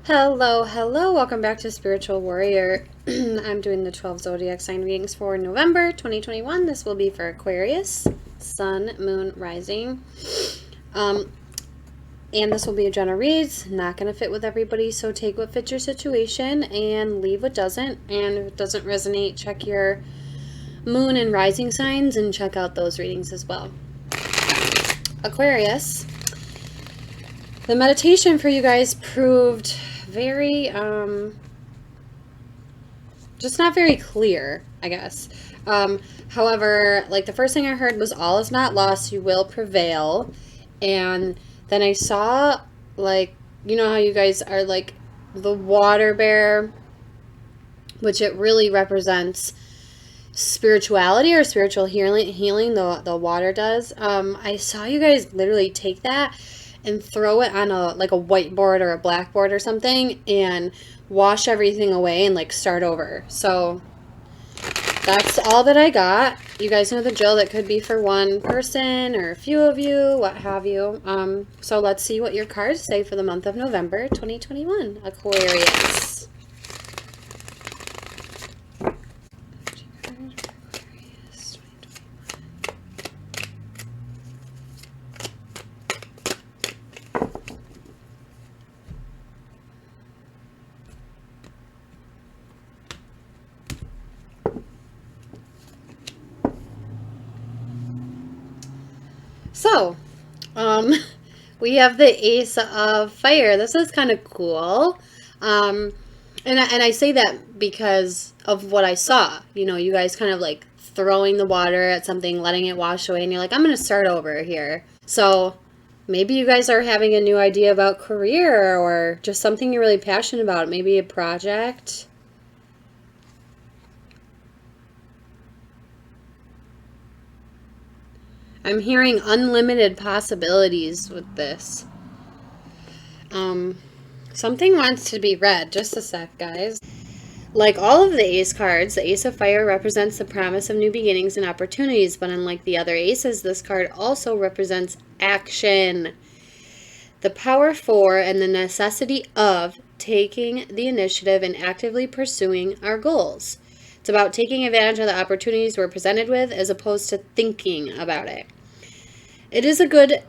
Hello, hello. Welcome back to Spiritual Warrior. I'm doing the 12 zodiac sign readings for November 2021. This will be for Aquarius, Sun, Moon, Rising. And this will be a general reads. Not going to fit with everybody, so take what fits your situation and leave what doesn't. And if it doesn't resonate, check your Moon and Rising signs and check out those readings as well. Aquarius. The meditation for you guys proved very, just not very clear, I guess. However, like the first thing I heard was all is not lost, you will prevail. And then I saw, like, you know how you guys are like the water bear, which it really represents spirituality or spiritual healing, the water does. I saw you guys literally take that and throw it on a whiteboard or a blackboard or something and wash everything away and like start over. So that's all that I got. You guys know the drill. That could be for one person or a few of you, what have you. So let's see what your cards say for the month of November 2021, Aquarius. So, we have the Ace of Fire. This is kind of cool. And I say that because of what I saw. You know, you guys kind of like throwing the water at something, letting it wash away, and you're like, I'm going to start over here. So, maybe you guys are having a new idea about career or just something you're really passionate about. Maybe a project. I'm hearing unlimited possibilities with this. Something wants to be read. Just a sec, guys. Like all of the Ace cards, the Ace of Fire represents the promise of new beginnings and opportunities, but unlike the other aces, this card also represents action. The power for and the necessity of taking the initiative and actively pursuing our goals. It's about taking advantage of the opportunities we're presented with as opposed to thinking about it. It is good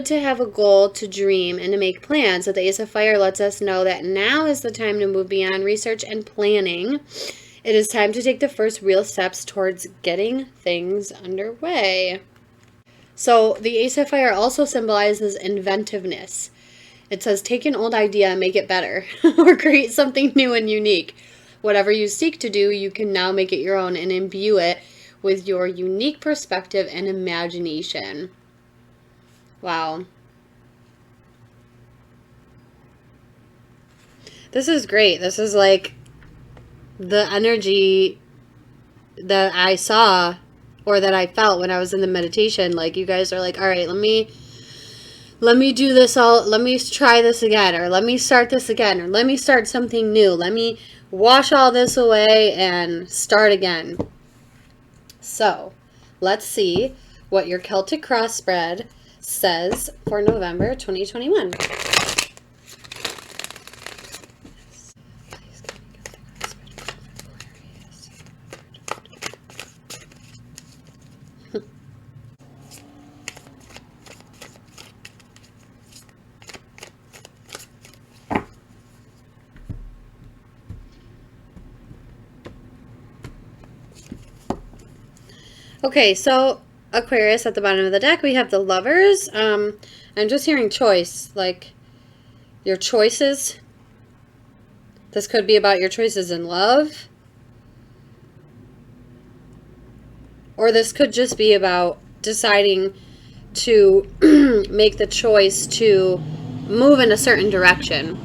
to have a goal, to dream, and to make plans. So the Ace of Fire lets us know that now is the time to move beyond research and planning. It is time to take the first real steps towards getting things underway. So the Ace of Fire also symbolizes inventiveness. It says take an old idea and make it better, or create something new and unique. Whatever you seek to do, you can now make it your own and imbue it with your unique perspective and imagination. Wow. This is great. This is like the energy that I saw or that I felt when I was in the meditation. Like you guys are like, all right, let me do this let me try this again, or let me start this again, or let me start something new. Let me wash all this away and start again. So, let's see what your Celtic crossbred says for November 2021. Okay, so Aquarius, at the bottom of the deck, we have the Lovers. I'm just hearing choice, like your choices. This could be about your choices in love. Or this could just be about deciding to make the choice to move in a certain direction.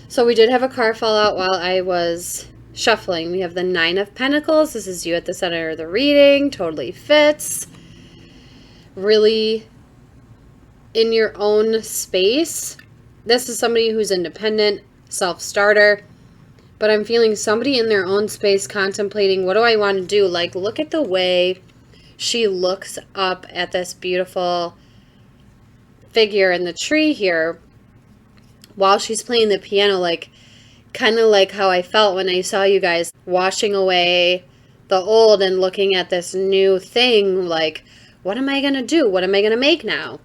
So we did have a card fall out while I was shuffling. We have the Nine of Pentacles. This is you at the center of the reading. Totally fits. Really in your own space. This is somebody who's independent, self-starter. But I'm feeling somebody in their own space contemplating, what do I want to do? Like, look at the way she looks up at this beautiful figure in the tree here while she's playing the piano, like kind of like how I felt when I saw you guys washing away the old and looking at this new thing, like, what am I going to do? What am I going to make now?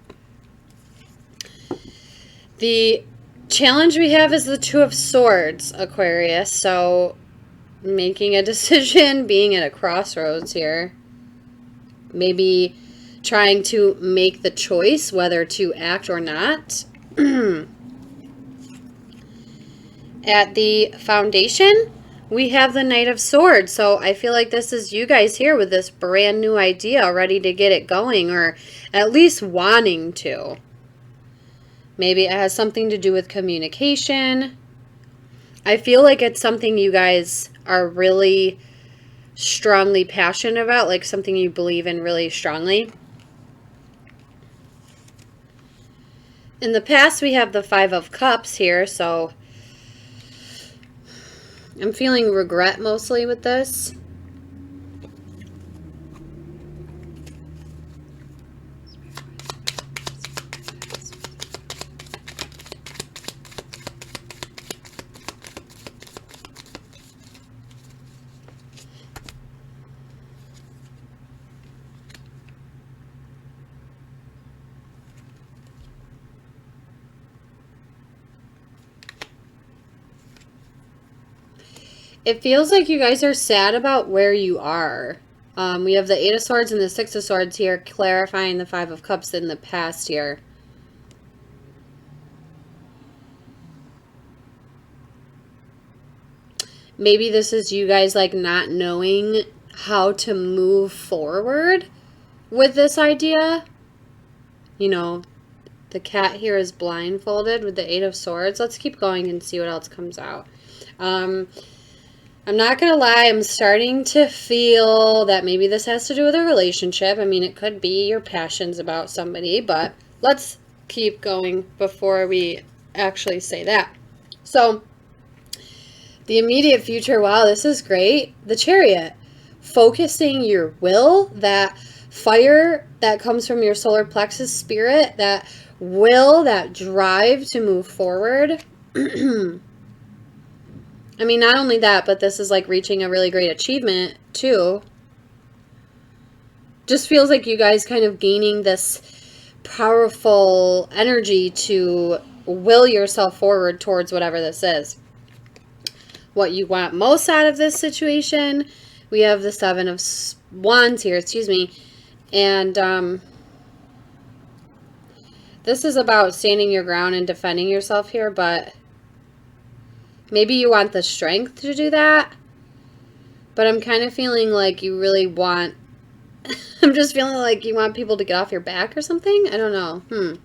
The challenge we have is the Two of Swords, Aquarius. So making a decision, being at a crossroads here. Maybe trying to make the choice whether to act or not. At the foundation, we have the Knight of Swords. So I feel like this is you guys here with this brand new idea, ready to get it going, or at least wanting to. Maybe it has something to do with communication. I feel like it's something you guys are really strongly passionate about, like something you believe in really strongly. In the past, we have the Five of Cups here, so I'm feeling regret mostly with this. It feels like you guys are sad about where you are. We have the Eight of Swords and the Six of Swords here, clarifying the Five of Cups in the past here. Maybe this is you guys like not knowing how to move forward with this idea. You know, the cat here is blindfolded with the Eight of Swords. Let's keep going and see what else comes out. I'm not going to lie, I'm starting to feel that maybe this has to do with a relationship. I mean, it could be your passions about somebody, but let's keep going before we actually say that. So, the immediate future, wow, this is great. The Chariot, focusing your will, that fire that comes from your solar plexus spirit, that will, that drive to move forward. I mean, not only that, but this is like reaching a really great achievement too. Just feels like you guys kind of gaining this powerful energy to will yourself forward towards whatever this is. What you want most out of this situation, we have the Seven of Wands here, excuse me. And this is about standing your ground and defending yourself here, but maybe you want the strength to do that, but I'm kind of feeling like you really want, I'm just feeling like you want people to get off your back or something. I don't know.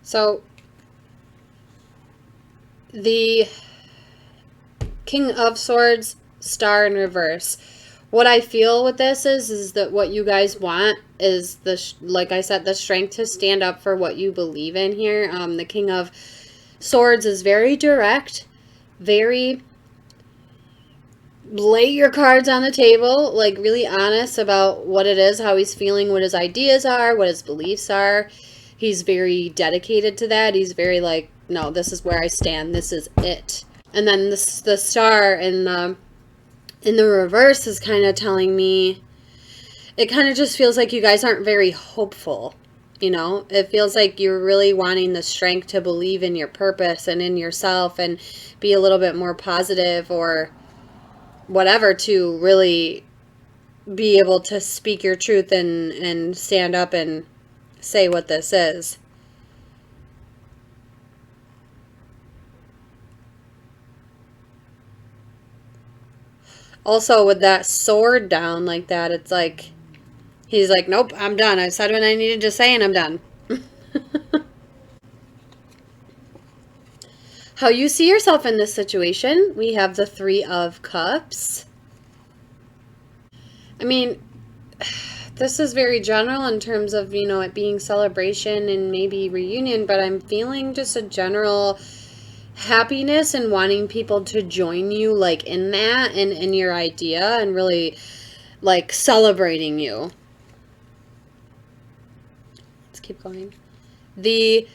So, the King of Swords, Star in reverse. What I feel with this is that what you guys want is, like I said, the strength to stand up for what you believe in here. The King of Swords is very direct, very lay your cards on the table, like really honest about what it is, how he's feeling, what his ideas are, what his beliefs are. He's very dedicated to that. He's very like, no, this is where I stand. This is it. And then the Star in the reverse is kind of telling me, it kind of just feels like you guys aren't very hopeful. You know, it feels like you're really wanting the strength to believe in your purpose and in yourself and be a little bit more positive or whatever to really be able to speak your truth and stand up and say what this is. Also, with that sword down like that, it's like, he's like, nope, I'm done. I said what I needed to say and I'm done. how you see yourself in this situation. We have the Three of Cups. I mean, this is very general in terms of, you know, it being celebration and maybe reunion, but I'm feeling just a general happiness and wanting people to join you, like, in that and in your idea, and really, like, celebrating you. Let's keep going. The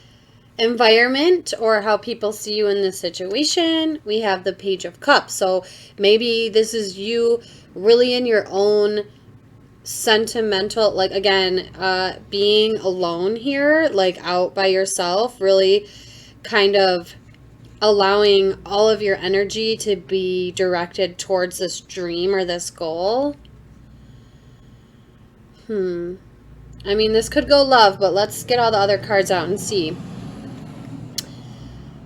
environment or how people see you in this situation, we have the Page of Cups. So maybe this is you really in your own sentimental, like, again, being alone here, like out by yourself, really kind of allowing all of your energy to be directed towards this dream or this goal. I mean, this could go love, but let's get all the other cards out and see.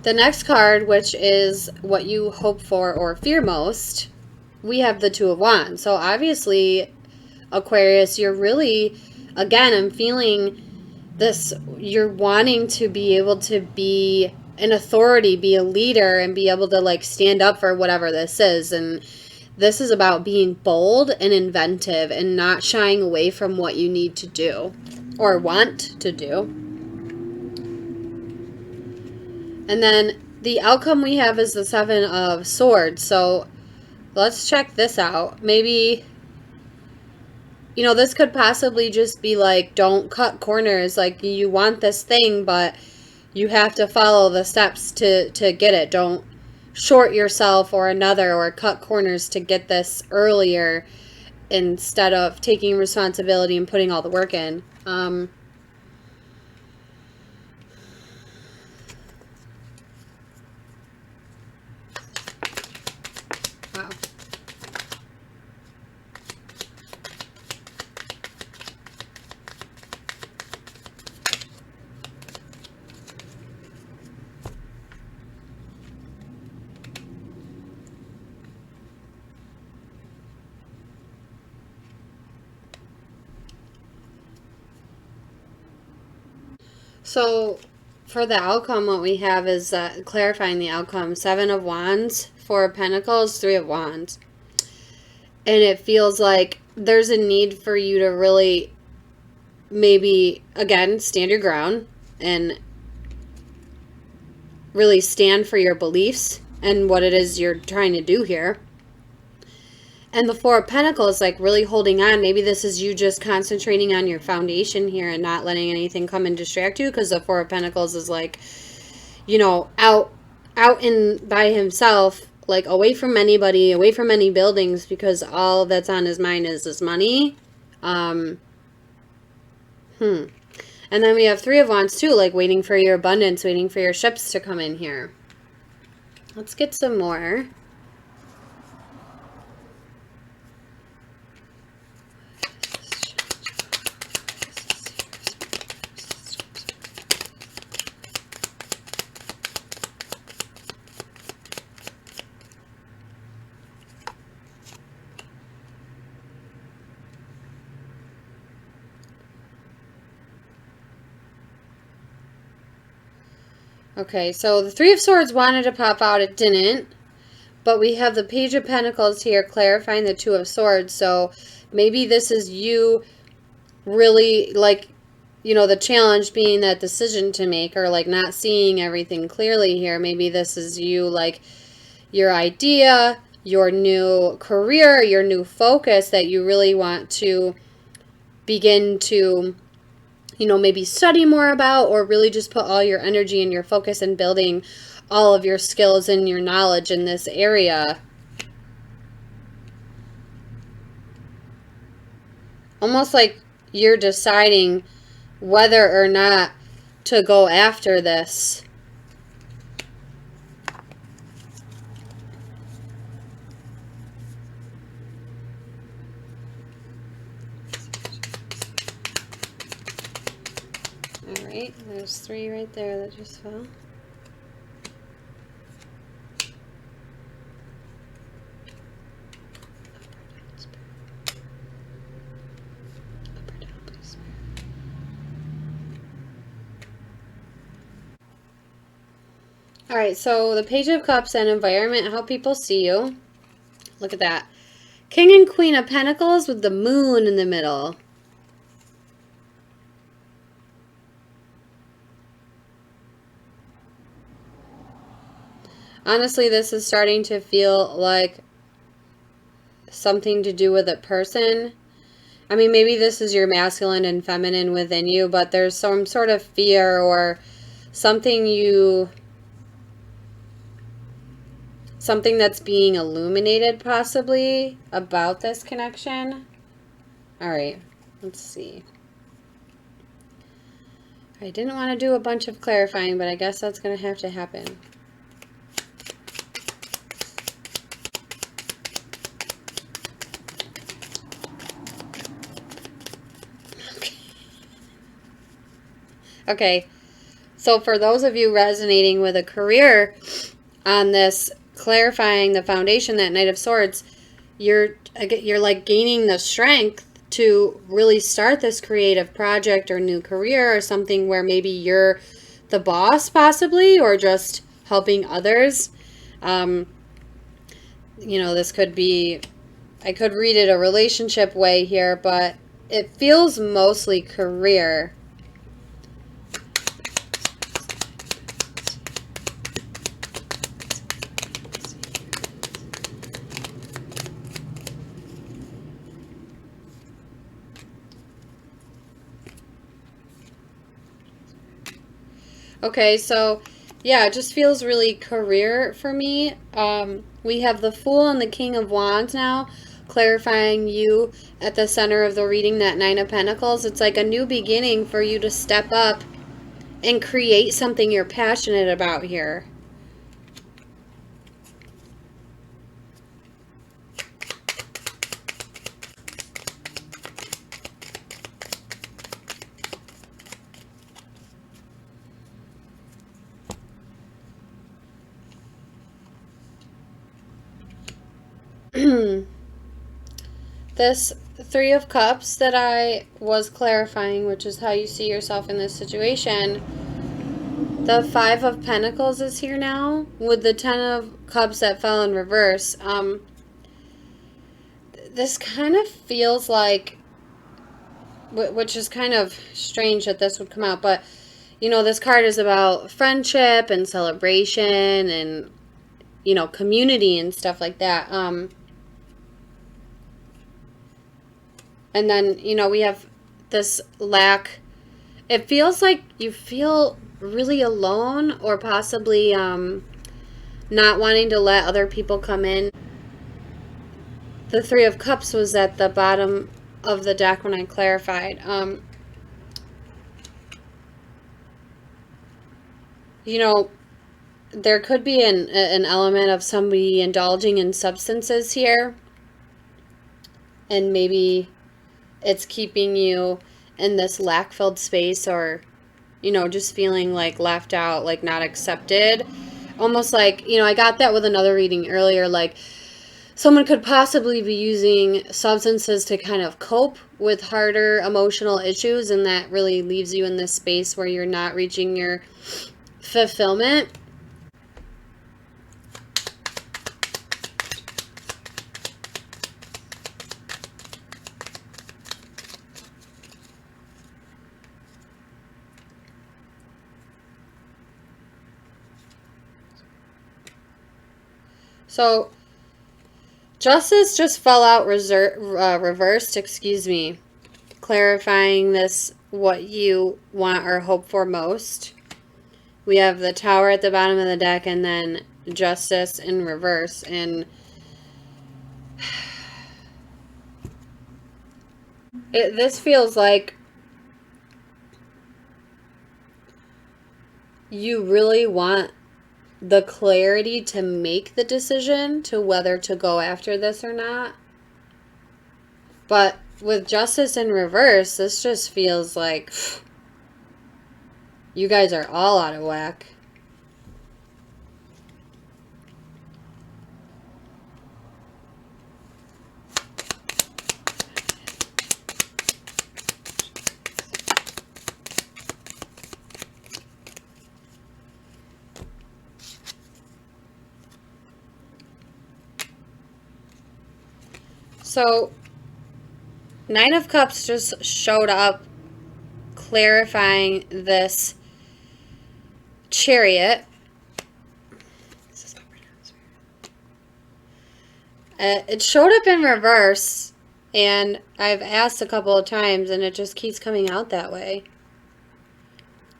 The next card, which is what you hope for or fear most, we have the Two of Wands. So obviously, Aquarius, you're really, again, I'm feeling this, you're wanting to be able to be an authority, be a leader, and be able to, like, stand up for whatever this is. And this is about being bold and inventive and not shying away from what you need to do or want to do. And then the outcome we have is the Seven of Swords. So let's check this out. Maybe, you know, this could possibly just be like, don't cut corners. Like, you want this thing, but you have to follow the steps to get it. Don't short yourself or another or cut corners to get this earlier instead of taking responsibility and putting all the work in. Wow. So for the outcome, what we have is clarifying the outcome. Seven of Wands, Four of Pentacles, Three of Wands. And it feels like there's a need for you to really maybe, again, stand your ground and really stand for your beliefs and what it is you're trying to do here. And the Four of Pentacles, like, really holding on. Maybe this is you just concentrating on your foundation here and not letting anything come and distract you, because the Four of Pentacles is like, you know, out in by himself, like away from anybody, away from any buildings, because all that's on his mind is his money. And then we have Three of Wands too, like waiting for your abundance, waiting for your ships to come in here. Let's get some more. Okay, so the Three of Swords wanted to pop out, it didn't. But we have the Page of Pentacles here clarifying the Two of Swords. So maybe this is you really, like, you know, the challenge being that decision to make, or like not seeing everything clearly here. Maybe this is you, like, your idea, your new career, your new focus that you really want to begin to, you know, maybe study more about, or really just put all your energy and your focus in building all of your skills and your knowledge in this area. Almost like you're deciding whether or not to go after this. Alright, there's three right there that just fell. All right, so the Page of Cups and environment, how people see you. Look at that. King and Queen of Pentacles with the moon in the middle. Honestly, this is starting to feel like something to do with a person. I mean, maybe this is your masculine and feminine within you, but there's some sort of fear or something that's being illuminated possibly about this connection. All right, let's see. I didn't want to do a bunch of clarifying, but I guess that's going to have to happen. Okay, so for those of you resonating with a career on this, clarifying the foundation, that Knight of Swords, you're like gaining the strength to really start this creative project or new career or something where maybe you're the boss possibly, or just helping others. You know, this could be, I could read it a relationship way here, but it feels mostly career. Okay, so yeah, it just feels really career for me. We have the Fool and the King of Wands now, clarifying you at the center of the reading, that Nine of Pentacles. It's like a new beginning for you to step up and create something you're passionate about here. This Three of Cups that I was clarifying, which is how you see yourself in this situation. The Five of Pentacles is here now with the Ten of Cups that fell in reverse. This kind of feels like, which is kind of strange that this would come out, but you know, this card is about friendship and celebration and, you know, community and stuff like that. And then, you know, we have this lack. It feels like you feel really alone, or possibly not wanting to let other people come in. The Three of Cups was at the bottom of the deck when I clarified. You know, there could be an element of somebody indulging in substances here. And maybe it's keeping you in this lack-filled space, or, you know, just feeling like left out, like not accepted. Almost like, you know, I got that with another reading earlier, like someone could possibly be using substances to kind of cope with harder emotional issues, and that really leaves you in this space where you're not reaching your fulfillment. So, Justice just fell out reversed, excuse me. Clarifying this, what you want or hope for most. We have the Tower at the bottom of the deck, and then Justice in reverse. And this feels like you really want the clarity to make the decision to whether to go after this or not. But with Justice in reverse, this just feels like you guys are all out of whack. So, Nine of Cups just showed up clarifying this Chariot. It showed up in reverse, and I've asked a couple of times, and it just keeps coming out that way.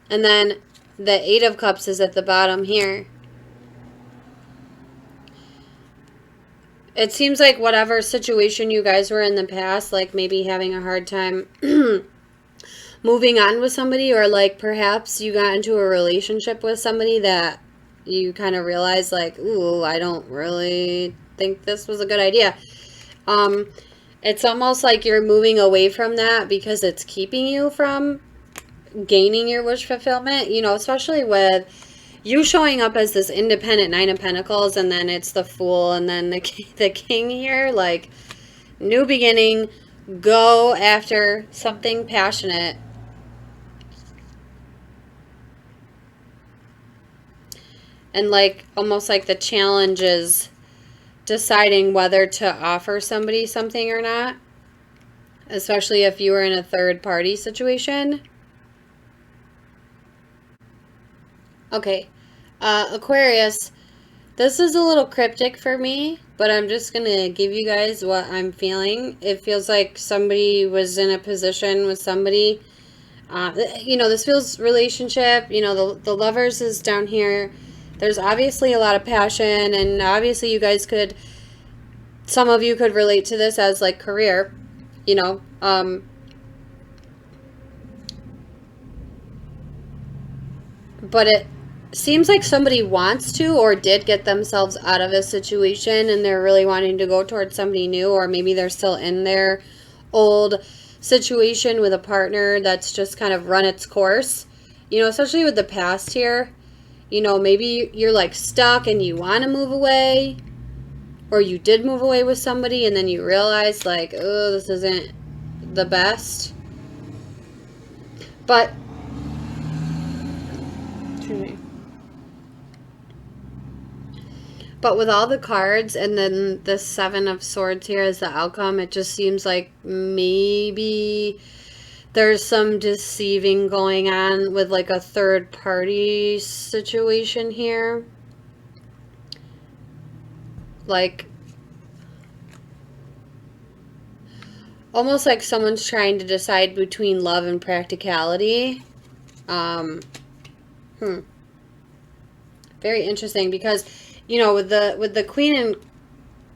And then the Eight of Cups is at the bottom here. It seems like whatever situation you guys were in the past, like maybe having a hard time moving on with somebody, or like perhaps you got into a relationship with somebody that you kind of realized like, ooh, I don't really think this was a good idea. It's almost like you're moving away from that because it's keeping you from gaining your wish fulfillment, you know, especially with you showing up as this independent Nine of Pentacles, and then it's the Fool, and then the King here. Like, new beginning, go after something passionate. And like, almost like the challenge is deciding whether to offer somebody something or not. Especially if you were in a third party situation. Okay. Aquarius, this is a little cryptic for me, but I'm just going to give you guys what I'm feeling. It feels like somebody was in a position with somebody. You know, this feels relationship. You know, the Lovers is down here. There's obviously a lot of passion, and obviously you guys could, some of you could relate to this as like career, you know. But it seems like somebody wants to or did get themselves out of a situation, and they're really wanting to go towards somebody new, or maybe they're still in their old situation with a partner that's just kind of run its course. You know, especially with the past here, you know, maybe you're like stuck and you want to move away, or you did move away with somebody and then you realize like, oh, this isn't the best. But with all the cards and then the Seven of Swords here as the outcome, it just seems like maybe there's some deceiving going on with like a third party situation here. Like, almost like someone's trying to decide between love and practicality. Very interesting, because you know, with the Queen and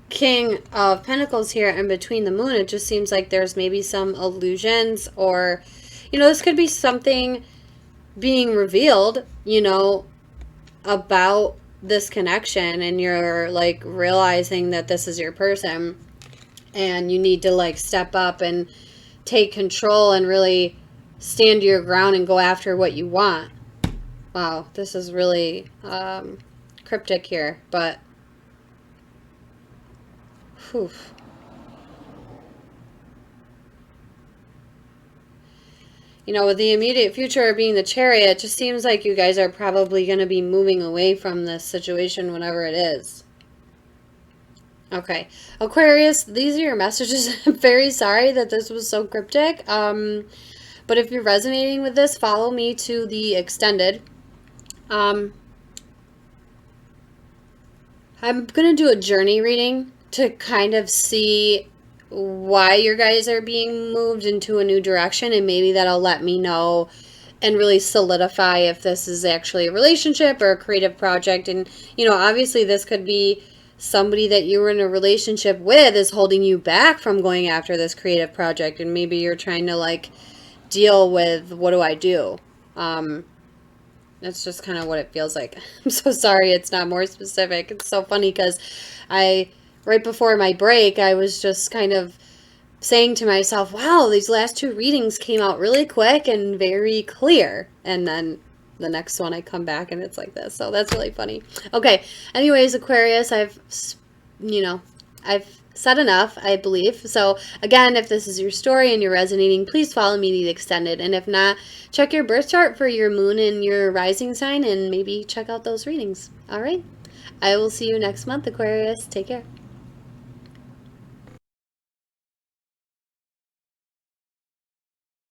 King of Pentacles here and between the Moon, it just seems like there's maybe some illusions, or, you know, this could be something being revealed, you know, about this connection, and you're like realizing that this is your person, and you need to like step up and take control and really stand your ground and go after what you want. Wow, this is really cryptic here, but whew. You know, with the immediate future being the Chariot, it just seems like you guys are probably going to be moving away from this situation whenever it is. Okay, Aquarius, these are your messages. I'm very sorry that this was so cryptic. But if you're resonating with this, follow me to the extended. I'm going to do a journey reading to kind of see why your guys are being moved into a new direction, and maybe that'll let me know and really solidify if this is actually a relationship or a creative project. And, you know, obviously this could be somebody that you were in a relationship with is holding you back from going after this creative project, and maybe you're trying to like deal with, what do I do? That's just kind of what it feels like. I'm so sorry it's not more specific. It's so funny because right before my break, I was just kind of saying to myself, wow, these last two readings came out really quick and very clear. And then the next one I come back and it's like this. So that's really funny. Okay. Anyways, Aquarius, I've said enough, I believe. So again, if this is your story and you're resonating, please follow me to the extended. And if not, check your birth chart for your moon and your rising sign, and maybe check out those readings. All right. I will see you next month, Aquarius. Take care.